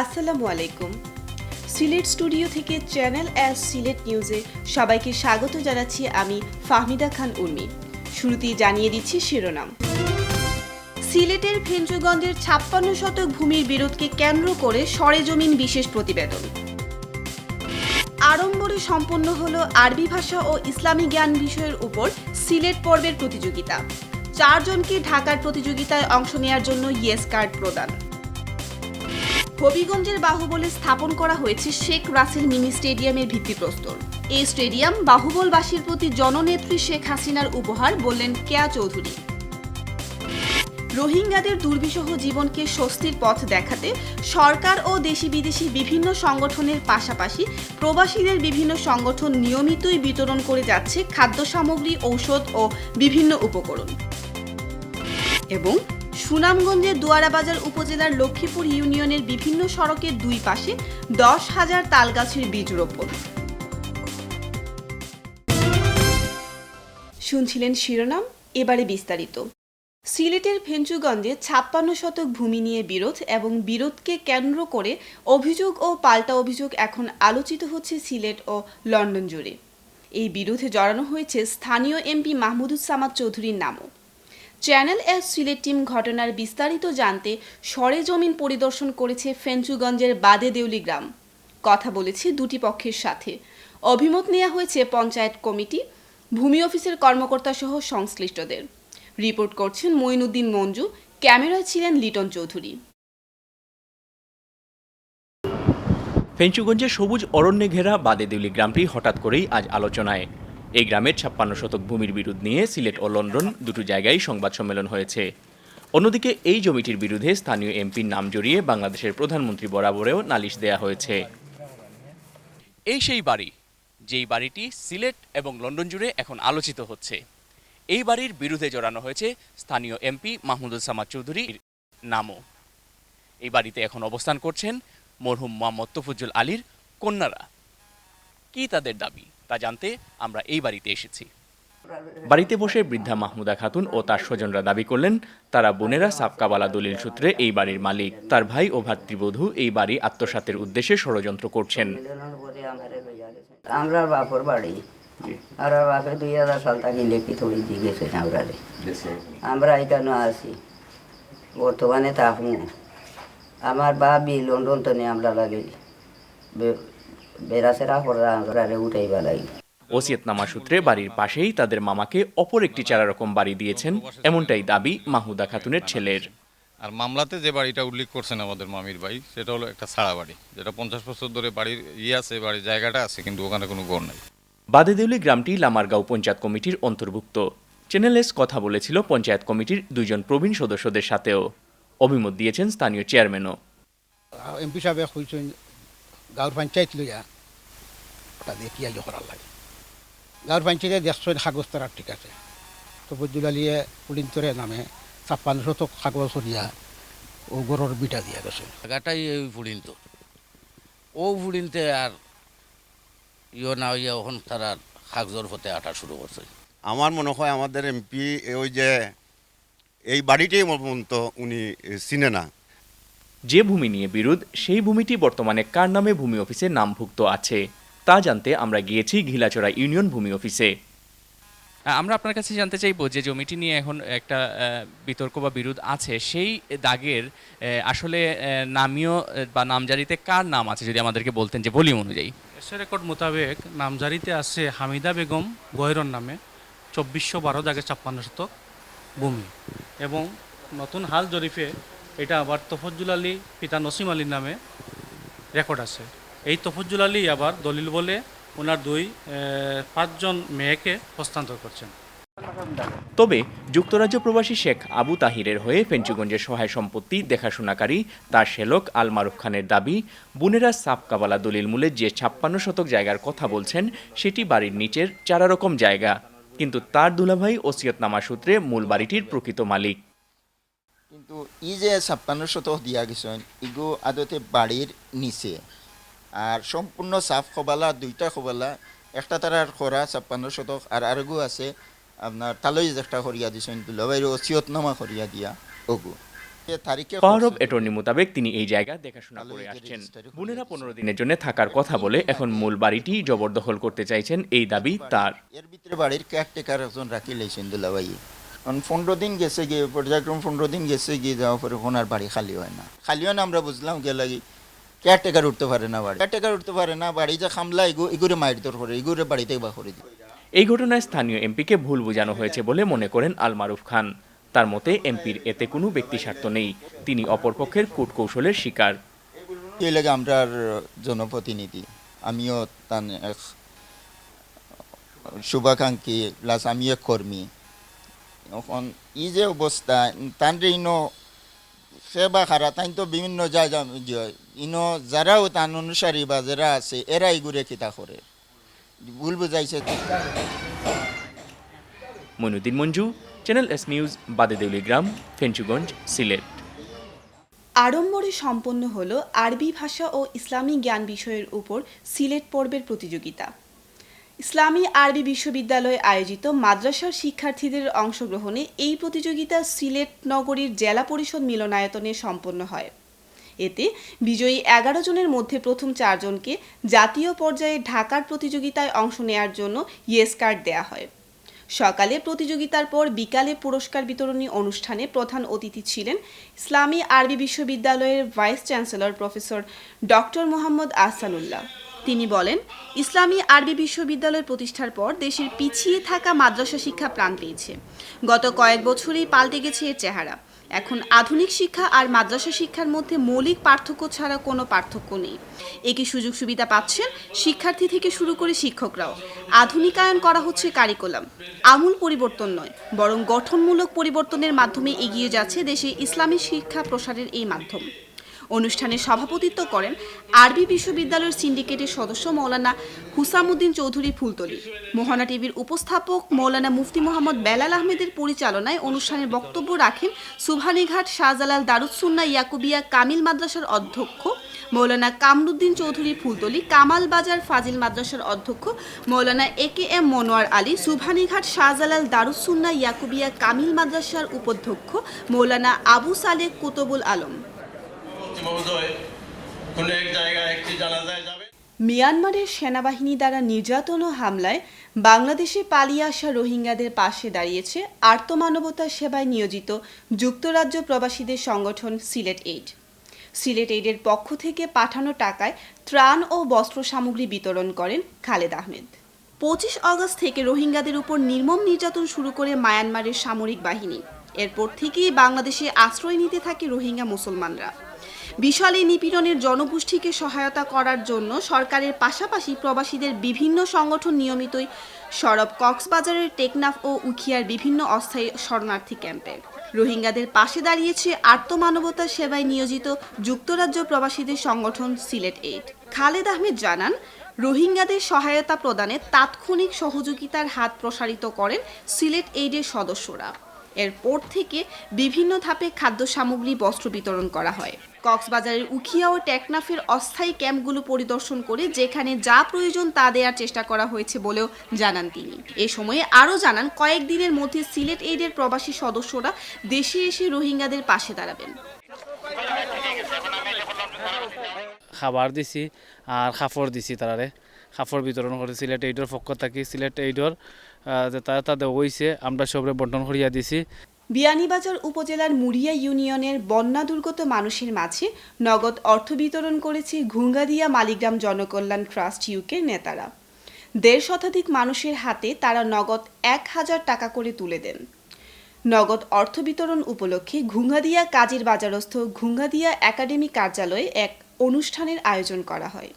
আসসালামু আলাইকুম। সিলেট স্টুডিও থেকে চ্যানেল এস সিলেট নিউজে সবাইকে স্বাগত জানাচ্ছি আমি ফাহমিদা খান উর্মি। শুরুতেই জানিয়ে দিচ্ছি শিরোনাম। সিলেটের ফেঞ্চুগঞ্জের ৫৬ শতক ভূমির বিরোধকে কেন্দ্র করে সরেজমিন বিশেষ প্রতিবেদন। আড়ম্বরে সম্পন্ন হলো আরবি ভাষা ও ইসলামী জ্ঞান বিষয়ের উপর সিলেট পর্বের প্রতিযোগিতা। ৪ জনকে ঢাকার প্রতিযোগিতায় অংশ নেওয়ার জন্য ইয়েস কার্ড প্রদান। হবিগঞ্জের বাহুবলে স্থাপন করা হয়েছে শেখ রাসেল মিনি স্টেডিয়ামের ভিত্তিপ্রস্তর। এই স্টেডিয়াম বাহুবলবাসীর প্রতি জননেত্রী শেখ হাসিনার উপহার, বললেন কেয়া চৌধুরী। রোহিঙ্গাদের দুর্বিষহ জীবনকে স্বস্তির পথ দেখাতে সরকার ও দেশি বিদেশি বিভিন্ন সংগঠনের পাশাপাশি প্রবাসীদের বিভিন্ন সংগঠন নিয়মিতই বিতরণ করে যাচ্ছে খাদ্য সামগ্রী, ঔষধ ও বিভিন্ন উপকরণ। এবং সুনামগঞ্জের দোয়ারাবাজার উপজেলার লক্ষ্মীপুর ইউনিয়নের বিভিন্ন সড়কের দুই পাশে ১০,০০০ তালগাছের বীজ রোপণ। শুনছিলেন শিরোনাম, এবারে বিস্তারিত। সিলেটের ফেঞ্চুগঞ্জে ৫৬ শতক ভূমি নিয়ে বিরোধ এবং বিরোধকে কেন্দ্র করে অভিযোগ ও পাল্টা অভিযোগ এখন আলোচিত হচ্ছে সিলেট ও লন্ডন জুড়ে। এই বিরোধে জড়ানো হয়েছে স্থানীয় এমপি মাহমুদুজ্জামান চৌধুরীর নামও। চ্যানেল এস সিলেট টিম ঘটনার বিস্তারিত জানতে সরেজমিন পরিদর্শন করেছে ফেঞ্চুগঞ্জের বাদে দেউলি গ্রাম। কথা বলেছে দুটি পক্ষের সাথে। অভিমত নেওয়া হয়েছে পঞ্চায়েত কমিটি, ভূমি অফিসের কর্মকর্তা সহ সংশ্লিষ্টদের। রিপোর্ট করছেন মঈনুদ্দিন মঞ্জু, ক্যামেরায় ছিলেন লিটন চৌধুরী। ফেঞ্চুগঞ্জের সবুজ অরণ্যে ঘেরা বাদে দেউলি গ্রামটি হঠাৎ করেই আজ আলোচনায়। এই গ্রামের ৫৬ শতক ভূমির বিরোধ নিয়ে সিলেট ও লন্ডন দুটো জায়গায় সংবাদ সম্মেলন হয়েছে। অন্যদিকে এই জমিটির বিরুদ্ধে স্থানীয় এমপির নাম জড়িয়ে বাংলাদেশের প্রধানমন্ত্রী বরাবরেও নালিশ দেয়া হয়েছে। এই সেই বাড়ি, যেই বাড়িটি সিলেট এবং লন্ডন জুড়ে এখন আলোচিত হচ্ছে। এই বাড়ির বিরুদ্ধে জড়ানো হয়েছে স্থানীয় এমপি মাহমুদুজ্জামান চৌধুরীর নামও। এই বাড়িতে এখন অবস্থান করছেন মরহুম মোহাম্মদ তফুজ্জুল আলীর কন্যারা। কি তাদের দাবি তা জানতে আমরা এই বাড়িতে এসেছি। বাড়িতে বসে বৃদ্ধা মাহমুদা খাতুন ও তার স্বজনরা দাবি করলেন তারা বোনেরা সাফকাবালা দলিল সূত্রে এই বাড়ির মালিক। তার ভাই ও ভাতৃবধূ এই বাড়ি আত্মসাতের উদ্দেশ্যে ষড়যন্ত্র করছেন। আমরা বাপর বাড়ি, আর বাপে ২০০০ সাল থেকে লেখি থড়ি দিয়ে গেছে আমরারে। আমরা এখানে আছি, বর্তমানে থাকবো। আমার বাবি লন্ডন তো নিয়ে আমরা লাগে বেড়াচেরা করে আমরা উঠাইবা লাগে। ওসিয়তনামা সূত্রে বাড়ির পাশেই তাদের মামাকে অপর একটি চারা রকম বাড়ি দিয়েছেন, এমনটাই দাবি মাহমুদা খাতুনের ছেলের। আর মামলাতে যে বাড়িটা উল্লেখ করছেন আমাদের মামির ভাই, সেটা হলো একটা ছাড়া বাড়ি, যেটা ৫০ বছর ধরে বাড়ির আছে, বাড়ির জায়গাটা আছে, কিন্তু ওখানে কোনো ঘর নাই। বাদে দেউলি গ্রামটি লামারগাঁও পঞ্চায়েত কমিটির অন্তর্ভুক্ত। চ্যানেল এস কথা বলেছিল পঞ্চায়েত কমিটির ২ জন প্রবীণ সদস্যদের সাথেও। অভিমত দিয়েছেন স্থানীয় চেয়ারম্যানও। এমপি সাহেব কইছেন গাঁৱৰ পঞ্চায়েত লইয়া তাদের কি আলো করার লাগে। গাঁৱৰ পঞ্চায়েতে ১৫০ কাগজ তারা ঠিক আছে, তফুজ্জুল আলীয়ে পুলিন্তরে নামে ৫৬ শতক কাগজ দিয়া ও গরুর বিটা দিয়া গেছে। জায়গাটাই ওই ফুড়িন্ত, ও ফুড়িনতে আর ইয়ে না হইয়া ওখান তারা কাগজর হতে আটা শুরু করছে। আমার মনে হয় আমাদের এমপি ওই যে এই বাড়িটাই মতো উনি চিনে না। যে ভূমি নিয়ে বিরোধ, সেই ভূমিটি বর্তমানে কার নামে ভূমি অফিসে নামভুক্ত আছে তা জানতে আমরা গিয়েছি ঘিলাচড়া ইউনিয়ন ভূমি অফিসে। আমরা আপনার কাছে জানতে চাইবো যে জমিটি নিয়ে এখন একটা বিতর্ক বা বিরোধ আছে, সেই দাগের আসলে নামীয় বা নামজারিতে কার নাম আছে, যদি আমাদেরকে বলতেন যে ভলিউম অনুযায়ী। এসএ রেকর্ড মোতাবেক নামজারিতে আছে হামিদা বেগম গয়রন নামে ২৪১২ দাগে ৫৬ শতক ভূমি, এবং নতুন হাল জরিফে এটা আবার তফজ্জুল আলী পিতা নসিম আলীর নামে রেকর্ড আছে। এই তফজ্জুল আলী আবার দলিল বলে ওনার ৫জন মেয়েকে হস্তান্তর করছেন। তবে যুক্তরাজ্য প্রবাসী শেখ আবু তাহিরের হয়ে ফেঞ্চুগঞ্জের সহায় সম্পত্তি দেখাশোনাকারী তার শেলক আল মারুফ খানের দাবি, বোনেরা সাফকাবালা দলিল মূলে যে ৫৬ শতক জায়গার কথা বলছেন সেটি বাড়ির নিচের ৪ রকম জায়গা, কিন্তু তার দুলাভাই ওসিয়তনামা সূত্রে মূল বাড়িটির প্রকৃত মালিক। কিন্তু ই যে ৫৬ শতক দিয়া গেছেন, ইগো আদতে বাড়ির নিচে, আর সম্পূর্ণ সাফ খোবালা, ২টা খোবালা, একটা তারার খরা ৫৬ শতক, আর আরগু আছে আপনার তালই একটা করিয়া দিছেন দুলাভাইয়ের ওসিয়তনামা করিয়া দিয়া ওগু। তারিখে পাওয়ার অব অ্যাটর্নি মোতাবেক তিনি এই জায়গা দেখাশোনা করে আসছেন। বোনেরা 15 দিনের জন্য থাকার কথা বলে এখন মূল বাড়িটি জবরদখল করতে চাইছেন, এই দাবি তার। এর ভিতরে বাড়ির কেয়ারটেকার একজন রাখি লাইছেন দুলাভাই। 15 দিন গেছে গিয়ে পর্যায়ক্রম 15 দিন গেছে গিয়ে যাওয়ার পরে ওনার বাড়ি খালি হয় না। খালি হয় না আমরা বুঝলাম গে লাগি কেয়ারটেকার উঠতে পারে না, বাড়ি কেয়ারটেকার উঠতে পারে না, বাড়ি যে খামলা এগুরে মাইর দর করে এগুরে বাড়িতে বা করে দিই। এই ঘটনায় স্থানীয় এমপিকে ভুল বোঝানো হয়েছে বলে মনে করেন আল মারুফ খান। তার মতে এমপির এতে কোনো ব্যক্তি স্বার্থ নেই, তিনি অপরপক্ষের কূটকৌশলের শিকার। এই লাগে আমরা জনপ্রতিনিধি, আমিও তার এক শুভাকাঙ্ক্ষী প্লাস আমিও কর্মী। এখন এই যে অবস্থা তান ইনো সেবা খারা তাই তো বিভিন্ন জায়গা ইনো যারাও তান অনুসারী বা যারা আছে এরা এগুলো কিতা করে ভুল বুঝাইছে। Mainuddin Manju, channel S news, Badedeuli গ্রাম, ফেঞ্চুগঞ্জ, সিলেট। আড়ম্বরে সম্পন্ন হলো আরবি ভাষা ও ইসলামী জ্ঞান বিষয়ের উপর সিলেট পর্বের প্রতিযোগিতা। ইসলামী আরবি বিশ্ববিদ্যালয়ে আয়োজিত মাদ্রাসার শিক্ষার্থীদের অংশগ্রহণে এই প্রতিযোগিতা সিলেট নগরীর জেলা পরিষদ মিলনায়তনে সম্পন্ন হয়। এতে বিজয়ী 11 জনের মধ্যে প্রথম 4 জনকে জাতীয় পর্যায়ে ঢাকার প্রতিযোগিতায় অংশ নেয়ার জন্য ইয়েস কার্ড দেয়া হয়। সকালে প্রতিযোগিতার পর বিকালে পুরস্কার বিতরণী অনুষ্ঠানে প্রধান অতিথি ছিলেন ইসলামী আরবি বিশ্ববিদ্যালয়ের vice chancellor professor doctor Mohammad Ahsanullah. তিনি বলেন, ইসলামী আরবি বিশ্ববিদ্যালয়ের প্রতিষ্ঠার পর দেশের পিছিয়ে থাকা মাদ্রাসা শিক্ষা প্রাণ পেয়েছে। গত কয়েক বছরেই পাল্টে গেছে এর চেহারা। এখন আধুনিক শিক্ষা আর মাদ্রাসা শিক্ষার মধ্যে মৌলিক পার্থক্য ছাড়া কোনো পার্থক্য নেই। একই সুযোগ সুবিধা পাচ্ছেন শিক্ষার্থী থেকে শুরু করে শিক্ষকরাও। আধুনিকায়ন করা হচ্ছে কারিকুলাম। আমূল পরিবর্তন নয়, বরং গঠনমূলক পরিবর্তনের মাধ্যমে এগিয়ে যাচ্ছে দেশে ইসলামী শিক্ষা প্রসারের এই মাধ্যম। অনুষ্ঠানে সভাপতিত্ব করেন আরবি বিশ্ববিদ্যালয়ের সিন্ডিকেটের সদস্য মৌলানা হুসামুদ্দিন চৌধুরী ফুলতলি। মোহনা টিভির উপস্থাপক মৌলানা মুফতি মোহাম্মদ বেলাল আহমেদের পরিচালনায় অনুষ্ঠানে বক্তব্য রাখেন সুবহানীঘাট শাহজালাল দারুস সুন্নাহ ইয়াকুবিয়া কামিল মাদ্রাসার অধ্যক্ষ মৌলানা কামরুদ্দিন চৌধুরী ফুলতলি, কামাল বাজার ফাজিল মাদ্রাসার অধ্যক্ষ মৌলানা AKM মনোয়ার আলী, সুবহানীঘাট শাহজালাল দারুস সুন্নাহ ইয়াকুবিয়া কামিল মাদ্রাসার উপাধ্যক্ষ মৌলানা আবু সালেহ কুতুবুল আলম। মিয়ানমারের সেনাবাহিনী দ্বারা নির্যাতন ও হামলায় বাংলাদেশে পালিয়ে আসা রোহিঙ্গাদের পাশে দাঁড়িয়েছে আর্তমানবতা সেবায় নিয়োজিত যুক্তরাজ্য প্রবাসীদের সংগঠন সিলেট এইড। সিলেট এইডের পক্ষ থেকে পাঠানো টাকায় ত্রাণ ও বস্ত্র সামগ্রী বিতরণ করেন খালেদ আহমেদ। 25 আগস্ট থেকে রোহিঙ্গাদের উপর নির্মম নির্যাতন শুরু করে মায়ানমারের সামরিক বাহিনী। এরপর থেকেই বাংলাদেশে আশ্রয় নিতে থাকে রোহিঙ্গা মুসলমানরা। বিশাল এই নিপীড়নের জনগোষ্ঠীকে সহায়তা করার জন্য সরকারের পাশাপাশি প্রবাসীদের বিভিন্ন সংগঠন নিয়মিতই সরব কক্সবাজারের টেকনাফ ও উখিয়ার বিভিন্ন অস্থায়ী শরণার্থী ক্যাম্পে। রোহিঙ্গাদের পাশে দাঁড়িয়েছে আর্তমানবতা সেবায় নিয়োজিত যুক্তরাজ্য প্রবাসীদের সংগঠন সিলেট এইড। খালেদ আহমেদ জানান, রোহিঙ্গাদের সহায়তা প্রদানে তাৎক্ষণিক সহযোগিতার হাত প্রসারিত করেন সিলেট এইডের সদস্যরা। এরপর থেকে বিভিন্ন ধাপে খাদ্য সামগ্রী, বস্ত্র বিতরণ করা হয়। কক্সবাজারের উখিয়া ও টেকনাফের অস্থায়ী ক্যাম্পগুলো পরিদর্শন করে যেখানে যা প্রয়োজন তা দেওয়ার চেষ্টা করা হয়েছে বলেও জানান তিনি। এ সময়ে আরও জানান, কয়েকদিনের মধ্যে সিলেট এইডের প্রবাসী সদস্যরা দেশে এসে রোহিঙ্গাদের পাশে দাঁড়াবেন। খাবার দিছি আর কাপড় দিছি, তারারে কাপড় বিতরণ করে সিলেট এইডর পক্ষ থাকি। সিলেট এইডর তারা দেওয়া হয়েছে, আমরা সবরে বন্টন করিয়া দিছি। বিয়ানীবাজার উপজেলার মুড়িয়া ইউনিয়নের বন্যা দুর্গত মানুষের মাঝে নগদ অর্থ বিতরণ করেছে ঘুঙ্গাদিয়া মালিগ্রাম জনকল্যাণ ট্রাস্ট ইউকের নেতারা। 1.5 শতাধিক মানুষের হাতে তারা নগদ 1000 টাকা করে তুলে দেন। নগদ অর্থ বিতরণ উপলক্ষে ঘুঙ্গাদিয়া কাজীর বাজারস্থ ঘুঙ্গাদিয়া একাডেমি কার্যালয়ে এক অনুষ্ঠানের আয়োজন করা হয়।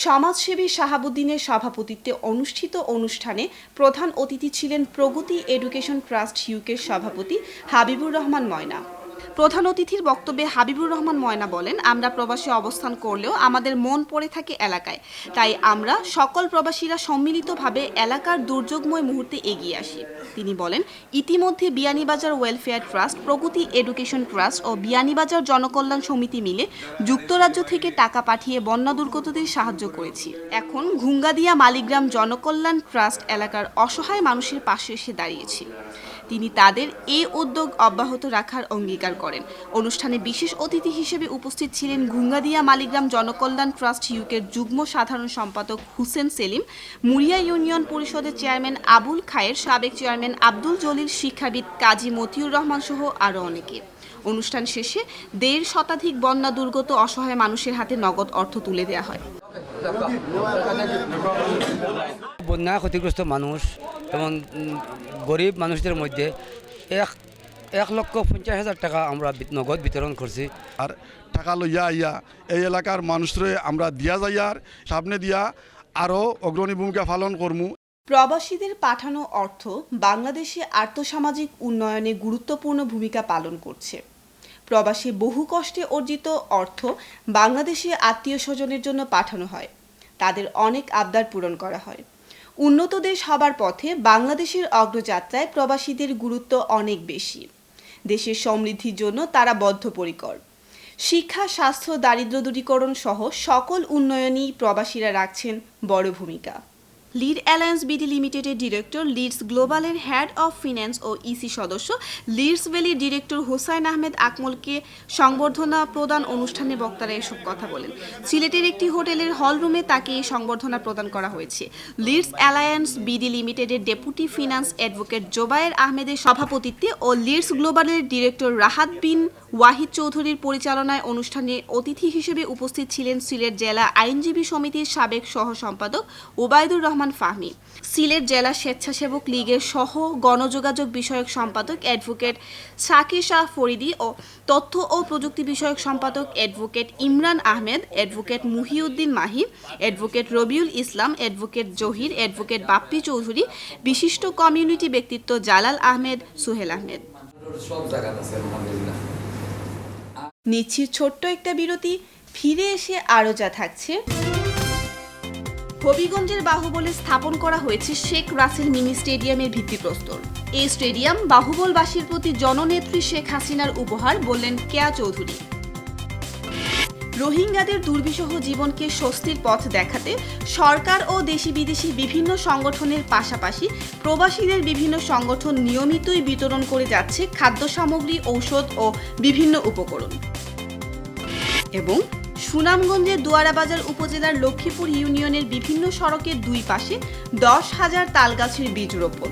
সমাজসেবী শাহাবুদ্দিনের সভাপতিত্বে অনুষ্ঠিত অনুষ্ঠানে প্রধান অতিথি ছিলেন প্রগতি এডুকেশন ট্রাস্ট ইউকের সভাপতি হাবিবুর রহমান ময়না। প্রধান অতিথির বক্তব্যে হাবিবুর রহমান ময়না বলেন, আমরা প্রবাসে অবস্থান করলেও আমাদের মন পড়ে থাকে এলাকায়, তাই আমরা সকল প্রবাসীরা সম্মিলিতভাবে এলাকার দুর্যোগময় মুহূর্তে এগিয়ে আসি। তিনি বলেন, ইতিমধ্যে বিয়ানীবাজার ওয়েলফেয়ার ট্রাস্ট, প্রগতি এডুকেশন ট্রাস্ট ও বিয়ানীবাজার জনকল্যাণ সমিতি মিলে যুক্তরাজ্য থেকে টাকা পাঠিয়ে বন্যা দুর্গতদের সাহায্য করেছি। এখন ঘুঙ্গাদিয়া মালিগ্রাম জনকল্যাণ ট্রাস্ট এলাকার অসহায় মানুষের পাশে এসে দাঁড়িয়েছি। তিনি তাদের এই উদ্যোগ অব্যাহত রাখার অঙ্গীকার করেন। অনুষ্ঠানে বিশেষ অতিথি হিসেবে উপস্থিত ছিলেন ঘুঙ্গাদিয়া মালিগ্রাম জনকল্যাণ ট্রাস্ট ইউকের যুগ্ম সাধারণ সম্পাদক হুসেন সেলিম, মুড়িয়া ইউনিয়ন পরিষদের চেয়ারম্যান আবুল খায়ের, সাবেক চেয়ারম্যান আব্দুল জলিল, শিক্ষাবিদ কাজী মতিউর রহমান সহ আরও অনেকে। অনুষ্ঠান শেষে 1.5 শতাধিক বন্যা দুর্গত অসহায় মানুষের হাতে নগদ অর্থ তুলে দেওয়া হয়। বন্যা ক্ষতিগ্রস্ত মানুষ এবং গরিব মানুষদের মধ্যে 1,50,000 টাকা আমরা নগদ বিতরণ করছি। আর টাকা লইয়া আইয়া এই এলাকার মানুষরে আমরা দিয়া যাই আর সামনে দিয়া আরও অগ্রণী ভূমিকা পালন করমু। প্রবাসীদের পাঠানো অর্থ বাংলাদেশে আর্থসামাজিক উন্নয়নে গুরুত্বপূর্ণ ভূমিকা পালন করছে। প্রবাসী বহু কষ্টে অর্জিত অর্থ বাংলাদেশে আত্মীয় স্বজনের জন্য পাঠানো হয়, তাদের অনেক আবদার পূরণ করা হয়। উন্নত দেশ হবার পথে বাংলাদেশের অগ্রযাত্রায় প্রবাসীদের গুরুত্ব অনেক বেশি। দেশের সমৃদ্ধির জন্য তারা বদ্ধপরিকর। শিক্ষা, স্বাস্থ্য, দারিদ্র্য দূরীকরণ সহ সকল উন্নয়নেই প্রবাসীরা রাখছেন বড় ভূমিকা। লিড অ্যালায়েন্স বিডি লিমিটেডের ডিরেক্টর, লিডস গ্লোবালের হেড অফ ফিন্যান্স ও ইসি সদস্য, লিডস ভ্যালির ডিরেক্টর হোসাইন আহমেদ আকমলকে সংবর্ধনা প্রদান অনুষ্ঠানে বক্তারা এসব কথা বলেন। সিলেটের একটি হোটেলের হলরুমে তাকে এই সংবর্ধনা প্রদান করা হয়েছে। লিডস অ্যালায়েন্স বিডি লিমিটেডের ডেপুটি ফিন্যান্স অ্যাডভোকেট জোবায়ের আহমেদের সভাপতিত্বে ও লিডস গ্লোবালের ডিরেক্টর রাহাত বিন ওয়াহিদ চৌধুরীর পরিচালনায় অনুষ্ঠানে অতিথি হিসেবে উপস্থিত ছিলেন সিলেট জেলা আইনজীবী সমিতির সাবেক সহ সম্পাদক ওবায়দুর রহমান ফাহমি, সিলেট জেলা স্বেচ্ছাসেবক লীগের সহ গণযোগাযোগ বিষয়ক সম্পাদক অ্যাডভোকেট শাকির শাহ ফরিদি ও তথ্য ও প্রযুক্তি বিষয়ক সম্পাদক advocate Imran Ahmed, advocate Muhiuddin Mahi, advocate Rabiul Islam, advocate Zahir, advocate Bappi Chowdhury, বিশিষ্ট কমিউনিটি ব্যক্তিত্ব জালাল আহমেদ, সোহেল আহমেদ। নিচ্ছি ছোট্ট একটা বিরতি, ফিরে এসে আরও যা থাকছে। হবিগঞ্জের বাহুবলে স্থাপন করা হয়েছে শেখ রাসেল মিনি স্টেডিয়ামের ভিত্তিপ্রস্তর। এই স্টেডিয়াম বাহুবলবাসীর প্রতি জননেত্রী শেখ হাসিনার উপহার, বললেন কেয়া চৌধুরী। রোহিঙ্গাদের দুর্বিষহ জীবনকে স্বস্তির পথ দেখাতে সরকার ও দেশি বিদেশি বিভিন্ন সংগঠনের পাশাপাশি প্রবাসীদের বিভিন্ন সংগঠন নিয়মিতই বিতরণ করে যাচ্ছে খাদ্য সামগ্রী, ঔষধ ও বিভিন্ন উপকরণ। এবং সুনামগঞ্জের দুয়ারাবাজার উপজেলার লক্ষ্মীপুর ইউনিয়নের বিভিন্ন সড়কের দুই পাশে 10,000 তালগাছের বীজ রোপণ।